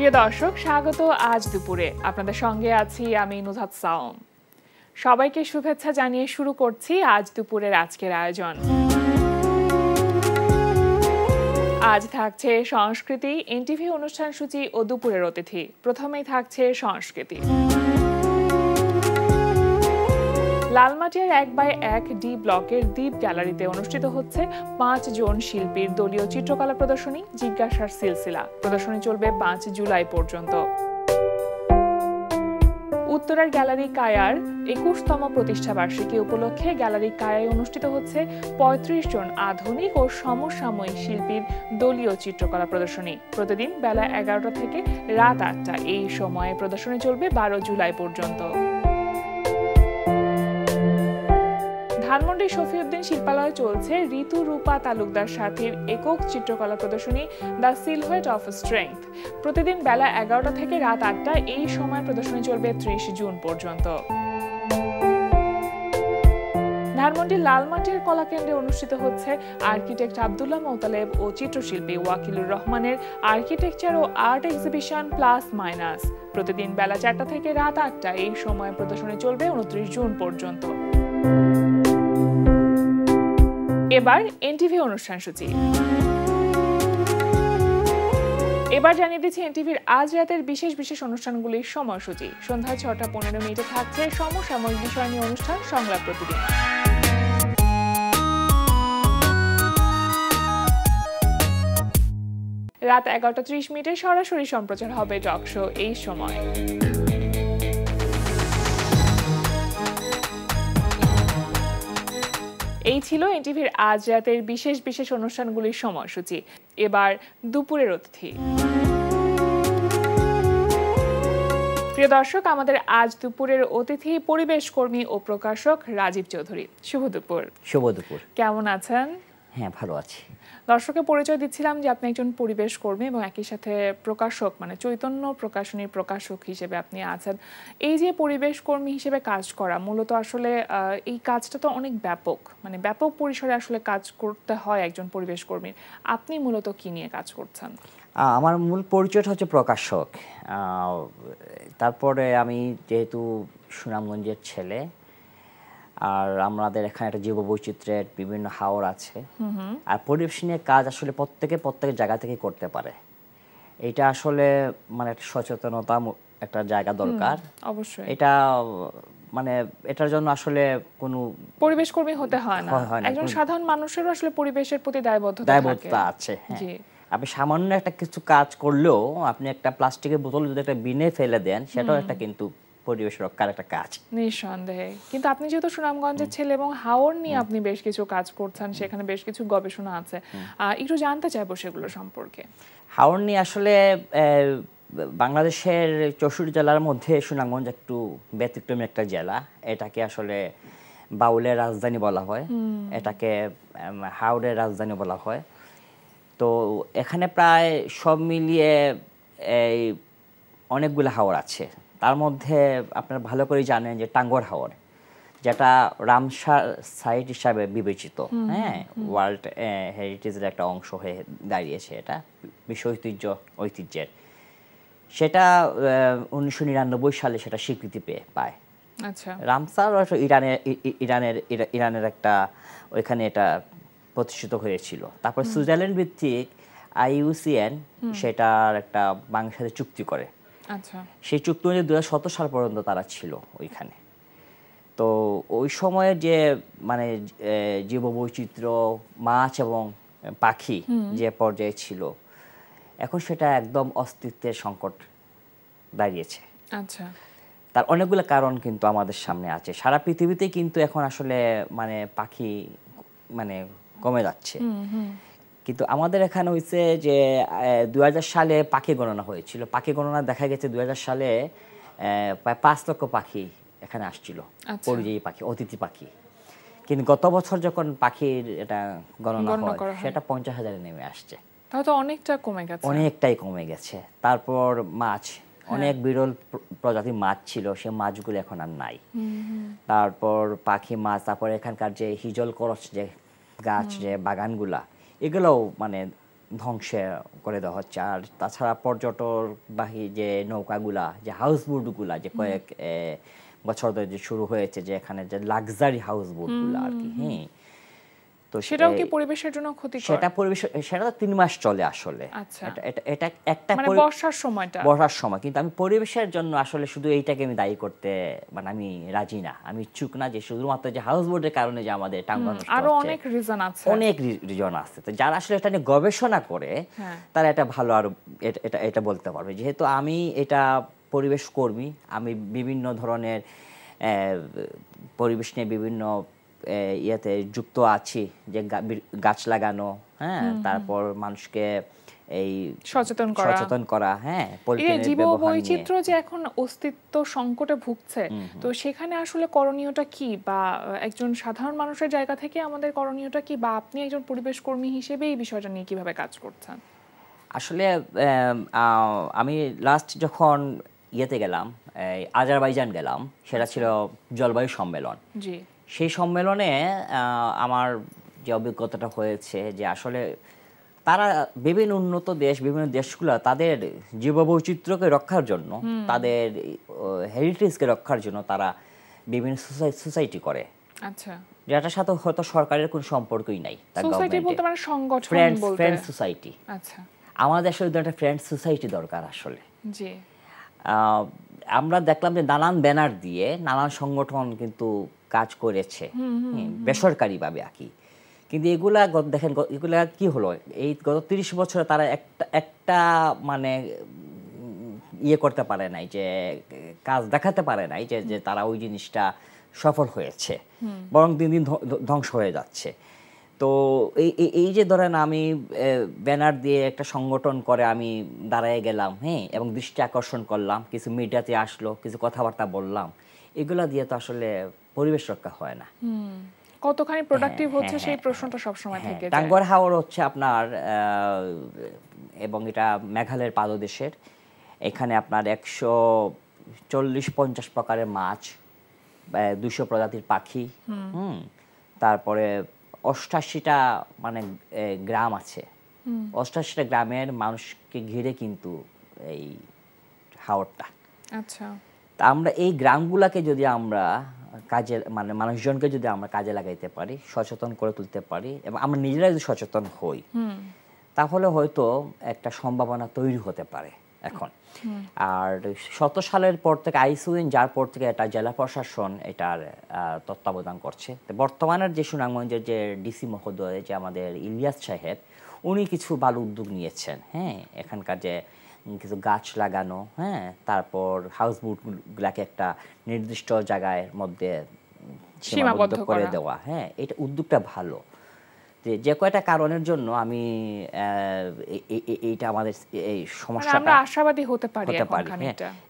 প্রিয় দর্শক, স্বাগত আজ দুপুরে। আপনাদের সঙ্গে আছি আমি নুজহাত সাওম। সবাইকে শুভেচ্ছা জানিয়ে শুরু করছি আজ দুপুরের আজকের আয়োজন। আজ থাকছে সংস্কৃতি, এনটিভি অনুষ্ঠান সূচি ও দুপুরের অতিথি। প্রথমেই থাকছে সংস্কৃতি। লালমাটিয়ার 1/1 ব্লকের দ্বীপ গ্যালারিতে অনুষ্ঠিত হচ্ছে 5 জন শিল্পীর দলীয় চিত্রকলা প্রদর্শনী জিজ্ঞাসার সিলসিলা। প্রদর্শনী চলবে 5 জুলাই পর্যন্ত। উত্তরার গ্যালারি কায়ার 21তম প্রতিষ্ঠা বার্ষিকী উপলক্ষে গ্যালারি কায়ায় অনুষ্ঠিত হচ্ছে 35 জন আধুনিক ও সমসাময়িক শিল্পীর দলীয় চিত্রকলা প্রদর্শনী। প্রতিদিন বেলা 11টা থেকে রাত 8টা এই সময়ে প্রদর্শনী চলবে 12 জুলাই পর্যন্ত। ধানমন্ডি শফিউদ্দিন শিল্পালয়ে চলছে ঋতু রূপা তালুকদার সাথীর একক চিত্রকলা প্রদর্শনী দ্য সিলহুয়েট অফ স্ট্রেংথ। প্রতিদিন বেলা 11টা থেকে রাত 8টা এই সময় প্রদর্শনী চলবে 30 জুন পর্যন্ত। ধানমন্ডির লালমাটিয়ার কলাকেন্দ্রে অনুষ্ঠিত হচ্ছে আর্কিটেক্ট আব্দুল্লাহ মোতালেব ও চিত্রশিল্পী ওয়াকিলুর রহমানের আর্কিটেকচার ও আর্ট এক্সিবিশন প্লাস মাইনাস। প্রতিদিন বেলা 4টা থেকে রাত 8টা এই সময় প্রদর্শনী চলবে 29 জুন পর্যন্ত। এবার এনটিভি অনুষ্ঠান সূচি। এবার জানিয়ে দিচ্ছি এনটিভির আজ রাতের বিশেষ বিশেষ অনুষ্ঠানগুলির সময়সূচি। সন্ধ্যা 6টা 15 মিনিটে থাকছে সমসাময়িক বিষয় নিয়ে অনুষ্ঠান সংলাপ প্রতিদিন। রাত 11টা 30 মিনিটে সরাসরি সম্প্রচার হবে টক শো এই সময়। এই ছিল এনটিভির আজ রাতের বিশেষ বিশেষ অনুষ্ঠানগুলির সময়সূচি। এবার দুপুরের অতিথি। প্রিয় দর্শক, আমাদের আজ দুপুরের অতিথি পরিবেশ কর্মী ও প্রকাশক রাজীব চৌধুরী। শুভ দুপুর। শুভ দুপুর। কেমন আছেন? হ্যাঁ, ভালো আছি। দর্শকের পরিচয় দিচ্ছিলাম যে আপনি একজন পরিবেশ কর্মী এবং একই সাথে প্রকাশক, মানে চৈতন্য প্রকাশনীর প্রকাশক হিসেবে আপনি আছেন। এই যে পরিবেশ কর্মী হিসেবে কাজ করা, মূলত আসলে এই কাজটা তো অনেক ব্যাপক, মানে ব্যাপক পরিসরে আসলে কাজ করতে হয় একজন পরিবেশ কর্মীর। আপনি মূলত কি নিয়ে কাজ করছেন? আমার মূল পরিচয়টা হচ্ছে প্রকাশক। তারপরে আমি যেহেতু সুনামগঞ্জের ছেলে, আর আমাদের এখানে একটা জীববৈচিত্র্যের বিভিন্ন হাওর আছে, আর পরিবেশ নিয়ে কাজ আসলে প্রত্যেক জায়গা থেকে করতে পারে। এটা আসলে মানে একটা সচেতনতা, একটা জায়গা দরকার অবশ্যই। এটা মানে এটার জন্য আসলে কোনো পরিবেশ কর্মী হতে হয় না, একজন সাধারণ মানুষেরও আসলে পরিবেশের প্রতি দায়বদ্ধতা আছে। আপনি সামান্য একটা কিছু কাজ করলেও, আপনি একটা প্লাস্টিকের বোতল যদি একটা বিনে ফেলে দেন, সেটাও একটা কিন্তু পরিবেশ রক্ষার একটা কাজ, নিঃসন্দেহে। কিন্তু আপনি যেহেতু সুনামগঞ্জের ছেলে এবং হাওর নিয়ে আপনি বেশ কিছু কাজ করছেন, সেখানে বেশ কিছু গবেষণা আছে, একটু জানতে চাইবো সেগুলো সম্পর্কে। হাওর নিয়ে আসলে বাংলাদেশের 64 জেলার মধ্যে সুনামগঞ্জ একটু ব্যতিক্রমী একটা জেলা। এটাকে আসলে বাউলের রাজধানী বলা হয়, এটাকে হাওরের রাজধানী বলা হয়। তো এখানে প্রায় সব মিলিয়ে এই অনেকগুলো হাওর আছে। তার মধ্যে আপনারা ভালো করে জানেন যে টাঙ্গর হাওর, যেটা রামসার সাইট হিসাবে বিবেচিত, হ্যাঁ, ওয়ার্ল্ড হেরিটেজের একটা অংশ হয়ে দাঁড়িয়েছে। এটা বিশ্ব ঐতিহ্যের। সেটা 1999 সালে সেটা স্বীকৃতি পায়। আচ্ছা। রামসার ইরানের একটা, ওইখানে এটা প্রতিষ্ঠিত হয়েছিল। তারপর সুইজারল্যান্ড ভিত্তিক IUCN সেটার একটা বাংলাদেশের সাথে চুক্তি করে। আচ্ছা। সেই চুক্তি অনুযায়ী 2017 সাল পর্যন্ত তারা ছিল ওইখানে। তো ওই সময়ে যে মানে জীববৈচিত্র্য, মাছ এবং পাখি যে পর্যায়ে ছিল, এখন সেটা একদম অস্তিত্বের সংকট দাঁড়িয়েছে। আচ্ছা। তার অনেকগুলো কারণ কিন্তু আমাদের সামনে আছে। সারা পৃথিবীতেই কিন্তু এখন আসলে মানে পাখি মানে কমে যাচ্ছে। কিন্তু আমাদের এখানে হয়েছে যে 2000 সালে পাখি গণনা হয়েছিল। পাখি গণনা দেখা গেছে 2000 সালে প্রায় 5 লক্ষ পাখি এখানে আসছিল, পরিযায়ী পাখি, অতিথি পাখি। কিন্তু গত বছর যখন পাখির এটা গণনা হয়, সেটা 50,000-এ নেমে আসছে। তাহলে তো অনেকটাই কমে গেছে। তারপর মাছ, অনেক বিরল প্রজাতির মাছ ছিল, সে মাছগুলো এখন আর নাই। তারপর পাখি, মাছ, তারপর এখানকার যে হিজল করচ যে গাছ, যে বাগানগুলা, এগুলোও মানে ধ্বংস করে দেওয়া হচ্ছে। আর তাছাড়া পর্যটকবাহী যে নৌকাগুলা, যে হাউস বোটগুলা, যে কয়েক বছর ধরে যে শুরু হয়েছে, যে এখানে যে লাক্সারি হাউস বোটগুলা আর কি, হ্যাঁ, তো সেটাও কি পরিবেশের জন্য ক্ষতিকর? সেটা পরিবেশ, সেটা তো 3 মাস চলে আসলে। আচ্ছা, এটা একটা মানে বর্ষার সময়টা, বর্ষার সময়। কিন্তু আমি পরিবেশের জন্য আসলে শুধু এইটাকে আমি দায়ী করতে, মানে আমি রাজি না, আমি ইচ্ছুক না যে শুধুমাত্র যে হাউস বোটের কারণে যে আমাদের টাঙ্গা নষ্ট হচ্ছে। আরো অনেক রিজন আছে, অনেক রিজন আছে। তো যারা আসলে এটা নিয়ে গবেষণা করে তারা এটা ভালো আরো এটা বলতে পারবে। যেহেতু আমি এটা পরিবেশ কর্মী, আমি বিভিন্ন ধরনের পরিবেশ নিয়ে বিভিন্ন ইয়েতে যুক্ত আছি, যে গাছ লাগানো, হ্যাঁ, তারপর মানুষকে এই সচেতন করা, হ্যাঁ, জীববৈচিত্র্য যে এখন অস্তিত্ব সংকটে ভুগছে, তো সেখানে আসলে করণীয়টা কি, বা একজন সাধারণ মানুষের জায়গা থেকে আমাদের করণীয়টা কি, বা আপনি একজন পরিবেশ কর্মী হিসেবে এই বিষয়টা নিয়ে কিভাবে কাজ করছেন? আসলে আমি লাস্ট যখন ইয়েতে গেলাম, আজারবাইজান গেলাম, সেটা ছিল জলবায়ু সম্মেলন। জি, সেই সম্মেলনে আমার যে অভিজ্ঞতাটা হয়েছে, যে আসলে তারা বিভিন্ন উন্নত দেশ, বিভিন্ন দেশগুলো তাদের জীববৈচিত্র্যকে রক্ষার জন্য, তাদের হেরিটেজকে রক্ষার জন্য তারা বিভিন্ন সোসাইটি করে। আচ্ছা, যেটার সাথে হয়তো সরকারের কোনো সম্পর্কই নাই। সোসাইটি বলতে মানে সংগঠন বলতে, ফ্রেন্ড সোসাইটি। আচ্ছা, আমাদের আসলে একটা ফ্রেন্ড সোসাইটি দরকার আসলে। জি, আমরা দেখলাম যে নানান ব্যানার দিয়ে নানান সংগঠন কিন্তু কাজ করেছে বেসরকারিভাবে আর কি। কিন্তু এগুলা দেখেন, এগুলা কি হলো, এই গত 30 বছরে তারা একটা মানে ইয়ে করতে পারে নাই, যে কাজ দেখাতে পারে নাই যে তারা ওই জিনিসটা সফল হয়েছে, বরং দিন দিন ধ্বংস হয়ে যাচ্ছে। তো এই যে ধরেন আমি ব্যানার দিয়ে একটা সংগঠন করে আমি দাঁড়ায় গেলাম, হ্যাঁ, এবং দৃষ্টি আকর্ষণ করলাম, কিছু মিডিয়াতে আসলো, কিছু কথাবার্তা বললাম, এগুলা দিয়ে তো আসলে পরিবেশ রক্ষা হয় না। কতখানি প্রোডাক্টিভ হচ্ছে সেই প্রশ্নটা সবসময় থেকে যায়। টাঙ্গুয়ার হাওর হচ্ছে আপনার, এবং এটা মেঘালয়ের পাদদেশের, এখানে আপনার 140-50 প্রকারের মাছ, 200 প্রজাতির পাখি, তারপরে 88টা মানে গ্রাম আছে, 88টা গ্রামের মানুষকে ঘিরে কিন্তু এই হাওরটা। আচ্ছা, তা আমরা এই গ্রামগুলাকে যদি আমরা কাজে, মানে মানুষজনকে যদি আমরা কাজে লাগাইতে পারি, সচেতন করে তুলতে পারি, এবং আমরা নিজেরা যদি সচেতন হই, তাহলে হয়তো একটা সম্ভাবনা তৈরি হতে পারে এখন। আর 100 সালের পর থেকে আইসিউএন, যার পর থেকে এটা জেলা প্রশাসন এটার তত্ত্বাবধান করছে। বর্তমানের যে সুনামগঞ্জের যে ডিসি মহোদয়, যে আমাদের ইলিয়াস সাহেব, উনি কিছু ভালো উদ্যোগ নিয়েছেন, হ্যাঁ, এখানকার যে কিছু গাছ লাগানো, হ্যাঁ, তারপর হাউস বোটগুলাকে একটা নির্দিষ্ট জায়গার মধ্যে সীমাবদ্ধ করে দেওয়া, হ্যাঁ, এটা উদ্যোগটা ভালো। যে কয়টা কারণের জন্য আমি এইটা আমাদের এই সমস্যাটা আমরা আশাবাদী হতে পারি।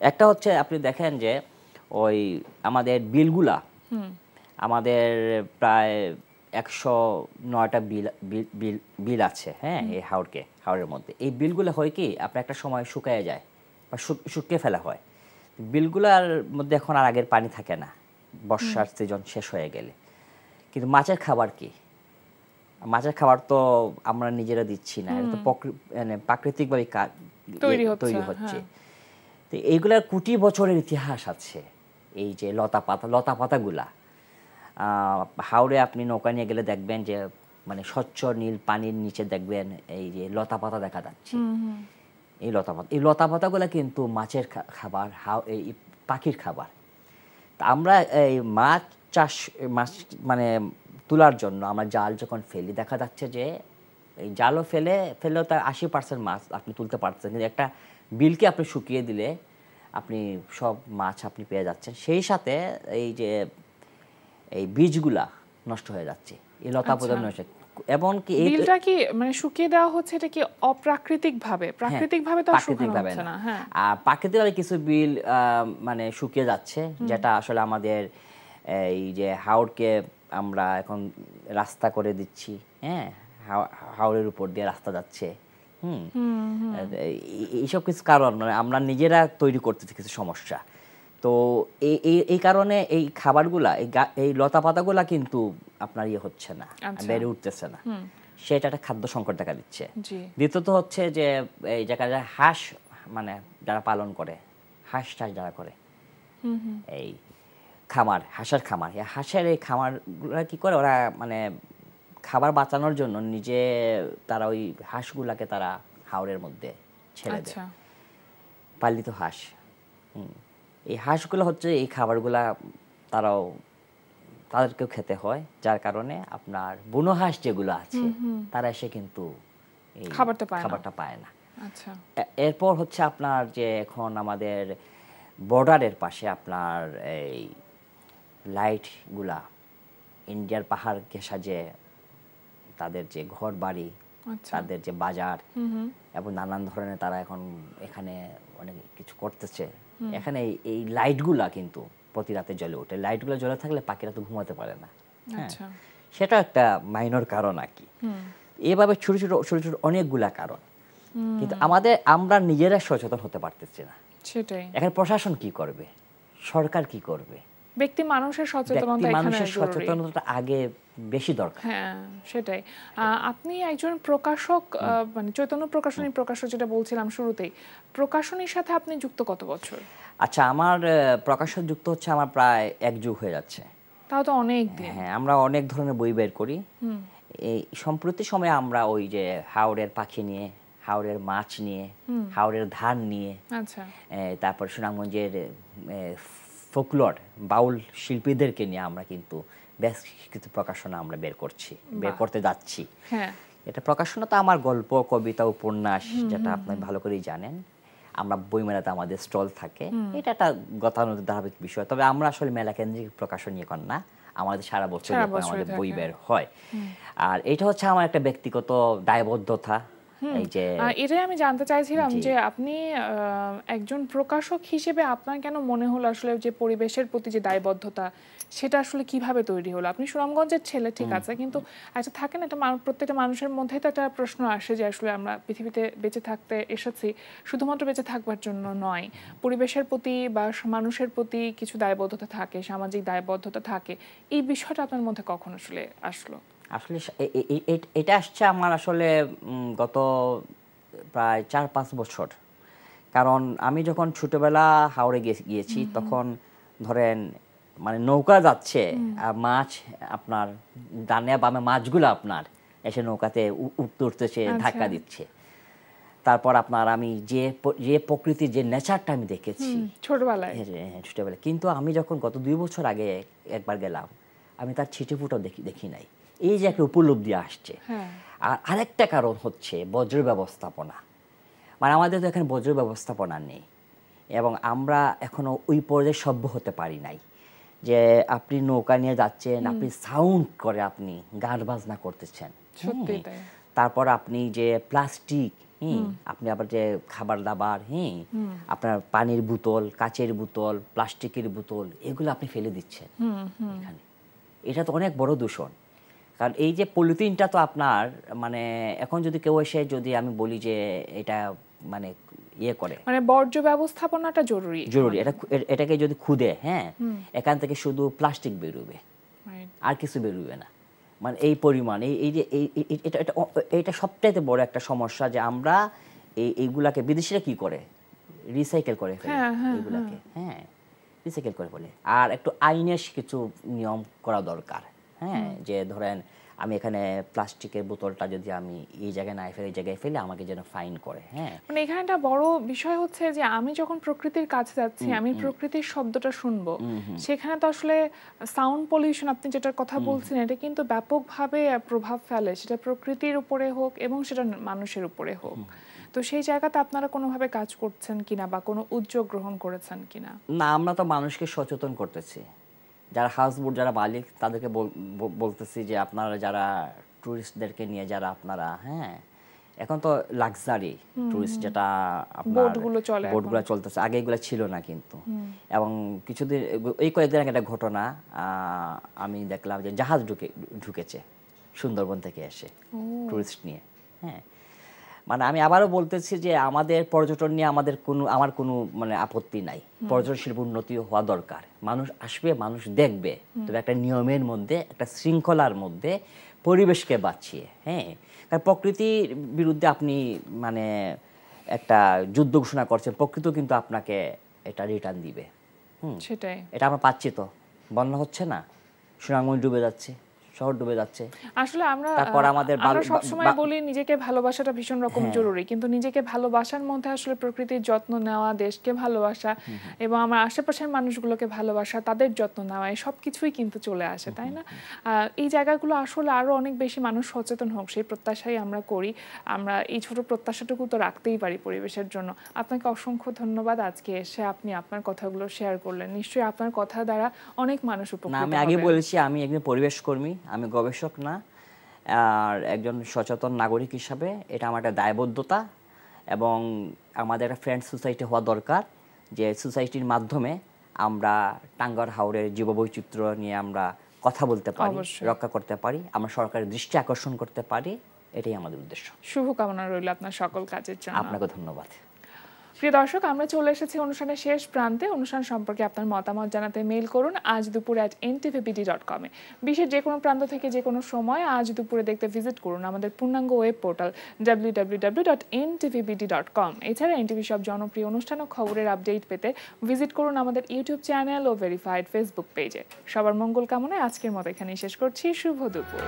একটা হচ্ছে আপনি দেখেন যে ওই আমাদের বিলগুলা, আমাদের প্রায় 109টা বিল আছে, হ্যাঁ, এই হাওরের মধ্যে। এই বিলগুলো হয় কি, আপনার একটা সময় শুকিয়ে যায় বা শুকিয়ে ফেলা হয়। বিলগুলার মধ্যে এখন আর আগের পানি থাকে না বর্ষার সিজন শেষ হয়ে গেলে। কিন্তু মাছের খাবার কি, মাছের খাবার তো আমরা নিজেরা দিচ্ছি না, এটা তো প্রাকৃতিকভাবে তৈরি হচ্ছে। তো এইগুলার কোটি বছরের ইতিহাস আছে। এই যে লতা পাতাগুলা, হাওড়ে আপনি নৌকা নিয়ে গেলে দেখবেন যে মানে স্বচ্ছ নীল পানির নিচে দেখবেন এই যে লতা পাতা দেখা যাচ্ছে। এই লতা পাতাগুলা কিন্তু মাছের খাবার, এই পাখির খাবার। তা আমরা এই মাছ মানে তোলার জন্য আমরা জাল যখন ফেলি, দেখা যাচ্ছে যে এই জালও ফেলেও তার 80% মাছ আপনি তুলতে পারছেন, কিন্তু একটা বিলকে আপনি শুকিয়ে দিলে আপনি সব মাছ আপনি পেয়ে যাচ্ছেন। সেই সাথে এই যে এই বীজগুলা নষ্ট হয়ে যাচ্ছে, এই লতা পাতা নষ্ট। এবং কি বিলটা কি মানে শুকিয়ে দেওয়া হচ্ছে, এটা কি অপ্রাকৃতিক ভাবে? প্রাকৃতিক ভাবে তো শুকানো হচ্ছে না। হ্যাঁ, আর প্রাকৃতিকভাবে কিছু বিল মানে শুকিয়ে যাচ্ছে, যেটা আসলে আমাদের এই যে হাওরকে আমরা এখন রাস্তা করে দিচ্ছি, হ্যাঁ, হাওরের উপর দিয়ে রাস্তা যাচ্ছে, এইসব কিছু কারণ আমরা নিজেরা তৈরি করতেছি কিছু সমস্যা। তো এই কারণে এই খাবারগুলা, এই লতা পাতাগুলা কিন্তু আপনার ইয়ে হচ্ছে না, বেড়ে উঠতেছে না। সেটা একটা খাদ্য সংকট দেখা দিচ্ছে। জি। দ্বিতীয়ত হচ্ছে যে এই জায়গায় হাঁস মানে যারা পালন করে, হাঁস চাষ যারা করে, এই খামার, হাঁসের খামার, এই হাঁসের এই খামারগুলো কি করে, ওরা মানে খাবার বাঁচানোর জন্য নিজে তারা ওই হাঁসগুলাকে তারা হাওরের মধ্যে ছেড়ে দেয়, পালিত হাঁস। এই হাঁসগুলো হচ্ছে এই খাবারগুলা তারাও তাদেরকেও খেতে হয়, যার কারণে আপনার বুনো হাঁস যেগুলো আছে তারা এসে কিন্তু এই খাবারটা পায় না। আচ্ছা। এরপর হচ্ছে আপনার যে এখন আমাদের বর্ডারের পাশে আপনার এই লাইটগুলা ইন্ডিয়ার পাহাড় ঘেঁষা যে তাদের যে ঘর বাড়ি, তাদের যে বাজার এবং নানান ধরনের তারা এখন এখানে অনেক কিছু করতেছে। এখানে এই লাইটগুলা কিন্তু প্রতি রাতে জ্বলে ওঠে। লাইটগুলো জ্বলে থাকলে পাখিরা তো ঘুমাতে পারে না। সেটা একটা মাইনর কারণ আর কি। এইভাবে ছোট ছোট ছোট ছোট অনেকগুলা কারণ, কিন্তু আমরা নিজেরা সচেতন হতে পারতেছি না। সেটাই। এখন প্রশাসন কি করবে, সরকার কি করবে? ব্যক্তি মানুষের সচেতনতা আগে বেশি দরকার। হ্যাঁ, সেটাই। আপনি একজন প্রকাশক, মানে চৈতন্য প্রকাশনী প্রকাশক যেটা বলছিলাম শুরুতেই, প্রকাশনীর সাথে আপনি যুক্ত কত বছর? আচ্ছা, আমার প্রকাশক যুক্ত হচ্ছে আমার প্রায় 1 যুগ হয়ে যাচ্ছে। তাও তো অনেক দিন। হ্যাঁ, আমরা অনেক ধরনের বই বের করি। এই সম্প্রতি সময়ে আমরা ওই যে হাওরের পাখি নিয়ে, হাওরের মাছ নিয়ে, হাওরের ধান নিয়ে, আচ্ছা, তারপর সুনামগঞ্জের ফোকলোর বাউল শিল্পীদেরকে নিয়ে আমরা কিন্তু বেশ কিছু প্রকাশনা আমরা বের করতে যাচ্ছি। হ্যাঁ, এটা প্রকাশনা তো আমার গল্প, কবিতা, উপন্যাস, যেটা আপনি ভালো করেই জানেন। আমরা বইমেলাতে আমাদের স্টল থাকে, এটা একটা গতানুগতিক ধারাবাহিক বিষয়। তবে আমরা আসলে মেলা কেন্দ্রিক প্রকাশনী এখন না, আমাদের সারা বছর আমাদের বই বের হয়। আর এটা হচ্ছে আমার একটা ব্যক্তিগত দায়বদ্ধতা। এটাই আমি জানতে চাইছিলাম যে আপনি একজন প্রকাশক হিসেবে আপনার কেন মনে হলো আসলে যে পরিবেশের প্রতি যে দায়বদ্ধতা সেটা আসলে কিভাবে তৈরি হলো? আপনি সুনামগঞ্জের ছেলে, ঠিক আছে, কিন্তু একটা থাকে না, প্রত্যেকটা মানুষের মধ্যেই তো একটা প্রশ্ন আসে যে আসলে আমরা পৃথিবীতে বেঁচে থাকতে এসেছি, শুধুমাত্র বেঁচে থাকবার জন্য নয়, পরিবেশের প্রতি বা মানুষের প্রতি কিছু দায়বদ্ধতা থাকে, সামাজিক দায়বদ্ধতা থাকে। এই বিষয়টা আপনার মধ্যে কখন আসলে আসলো? আসলে এটা আসছে আমার আসলে গত প্রায় 4-5 বছর। কারণ আমি যখন ছোটবেলা হাওড়ে গিয়েছি, তখন ধরেন মানে নৌকা যাচ্ছে আর মাছ আপনার ডানে বামে মাছগুলো আপনার এসে নৌকাতে উঠতেছে, ধাক্কা দিচ্ছে। তারপর আপনার আমি যে প্রকৃতির যে নেচারটা আমি দেখেছি ছোটবেলায়, কিন্তু আমি যখন গত 2 বছর আগে একবার গেলাম, আমি তার ছিটে ফুটো দেখি নাই। এই যে একটা উপলব্ধি আসছে। আর আরেকটা কারণ হচ্ছে বজ্র ব্যবস্থাপনা। মানে আমাদের তো এখানে বজ্র ব্যবস্থাপনা নেই এবং আমরা এখনো ওই পর্যায়ে সভ্য হতে পারি নাই যে আপনি নৌকা নিয়ে যাচ্ছেন, আপনি সাউন্ড করে আপনি গান বাজনা করতেছেন। তারপর আপনি যে প্লাস্টিক, আপনি আবার যে খাবার দাবার, আপনার পানির বোতল, কাচের বোতল, প্লাস্টিকের বোতল, এগুলো আপনি ফেলে দিচ্ছেন এখানে। এটা তো অনেক বড় দূষণ। কারণ এই যে পলিথিনটা তো আপনার মানে এখন যদি কেউ এসে যদি আমি বলি যে এটা মানে করে, মানে বর্জ্য ব্যবস্থাপনাটা জরুরি, এটাকে যদি খুদে, এখান থেকে শুধু প্লাস্টিক বেরোবে, আর কিছু বেরোবে না। মানে এই পরিমাণ এই যে এটা সবচাইতে বড় একটা সমস্যা যে আমরা এইগুলাকে, বিদেশিরা কি করে, রিসাইকেল করে ফেলে এগুলাকে, রিসাইকেল করে ফেলে। আর একটু আইনের কিছু নিয়ম করা দরকার। যে ধরেন আমি এখানে প্লাস্টিকের বোতলটা যদি আমি এই জায়গায় না ফেলে এই জায়গায় ফেলে আমাকে যেন ফাইন করে। মানে এখানে একটা বড় বিষয় হচ্ছে যে আমি যখন প্রকৃতির কাছে যাচ্ছি, আমি প্রকৃতির শব্দটা শুনবো, সেখানে তো আসলে সাউন্ড পলিউশন আপনি যেটার কথা বলছেন, এটা কিন্তু ব্যাপকভাবে প্রভাব ফেলে, সেটা প্রকৃতির উপরে হোক এবং সেটা মানুষের উপরে হোক। তো সেই জায়গাতে আপনারা কোনোভাবে কাজ করছেন কিনা বা কোনো উদ্যোগ গ্রহণ করেছেন কিনা? না, আমরা তো মানুষকে সচেতন করতেছি। যারা হাউসবোট, যারা মালিক, তাদেরকে বলতেছি যে আপনারা যারা টুরিস্টদেরকে নিয়ে যারা আপনারা এখন তো লাক্সারি টুরিস্ট যেটা বোটগুলো চলতেছে, আগে এগুলো ছিল না কিন্তু। এবং কিছুদিন এই কয়েকদিন আগে একটা ঘটনা আমি দেখলাম যে জাহাজ ঢুকেছে সুন্দরবন থেকে এসে টুরিস্ট নিয়ে। মানে আমি আবারও বলতেছি যে আমাদের পর্যটন নিয়ে আমার কোনো মানে আপত্তি নাই। পর্যটন শিল্প উন্নতি হওয়া দরকার, মানুষ আসবে, মানুষ দেখবে, তবে একটা নিয়মের মধ্যে, একটা শৃঙ্খলার মধ্যে, পরিবেশকে বাঁচিয়ে। হ্যাঁ, কারণ প্রকৃতির বিরুদ্ধে আপনি মানে একটা যুদ্ধ ঘোষণা করছেন, প্রকৃতি কিন্তু আপনাকে এটা রিটার্ন দিবে। সেটাই, এটা আমরা পাচ্ছি তো, বন্যা হচ্ছে না, সুনামগঞ্জ ডুবে যাচ্ছে, শহর ডুবে যাচ্ছে। আসলে আমরা আমাদের সবসময় বলি নিজেকে ভালোবাসাটা ভীষণ রকম জরুরি, কিন্তু নিজেকে ভালোবাসার মধ্যে আসলে প্রকৃতির যত্ন নেওয়া, দেশকে ভালোবাসা এবং আমার আশেপাশের মানুষগুলোকে ভালোবাসা, তাদের যত্ন নেওয়া, এই সব কিছুই কিন্তু চলে আসে, তাই না? এই জায়গাগুলো আসলে আরো অনেক বেশি মানুষ সচেতন হোক, সেই প্রত্যাশাই আমরা করি। আমরা এই ছোট প্রত্যাশাটুকু তো রাখতেই পারি পরিবেশের জন্য। আপনাকে অসংখ্য ধন্যবাদ, আজকে এসে আপনি আপনার কথাগুলো শেয়ার করলেন। নিশ্চয়ই আপনার কথা দ্বারা অনেক মানুষ উপকৃত হবে। আমি আগে বলেছি, আমি একজন পরিবেশ কর্মী, আমি গবেষক না। আর একজন সচেতন নাগরিক হিসাবে এটা আমার একটা দায়বদ্ধতা, এবং আমাদের একটা ফ্রেন্ড সোসাইটি হওয়া দরকার, যে সোসাইটির মাধ্যমে আমরা টাঙ্গার হাওরের জীববৈচিত্র্য নিয়ে আমরা কথা বলতে পারি, রক্ষা করতে পারি, আমরা সরকারের দৃষ্টি আকর্ষণ করতে পারি। এটাই আমাদের উদ্দেশ্য। শুভকামনা রইল আপনার সকল কাজের জন্য। আপনাকে ধন্যবাদ। প্রিয় দর্শক, আমরা চলে এসেছি অনুষ্ঠানের শেষ প্রান্তে। অনুষ্ঠান সম্পর্কে আপনার মতামত জানাতে মেইল করুন আজ দুপুরে @ntvbd.com এ। বিশ্বের যে কোনো প্রান্ত থেকে যে কোনো সময় আজ দুপুরে দেখতে ভিজিট করুন আমাদের পূর্ণাঙ্গ ওয়েব পোর্টাল www.ntvbd.com। এছাড়া এনটিভি সব জনপ্রিয় অনুষ্ঠান ও খবরের আপডেট পেতে ভিজিট করুন আমাদের ইউটিউব চ্যানেল ও ভেরিফাইড ফেসবুক পেজে। সবার মঙ্গল কামনায় আজকের মতো এখানেই শেষ করছি। শুভ দুপুর।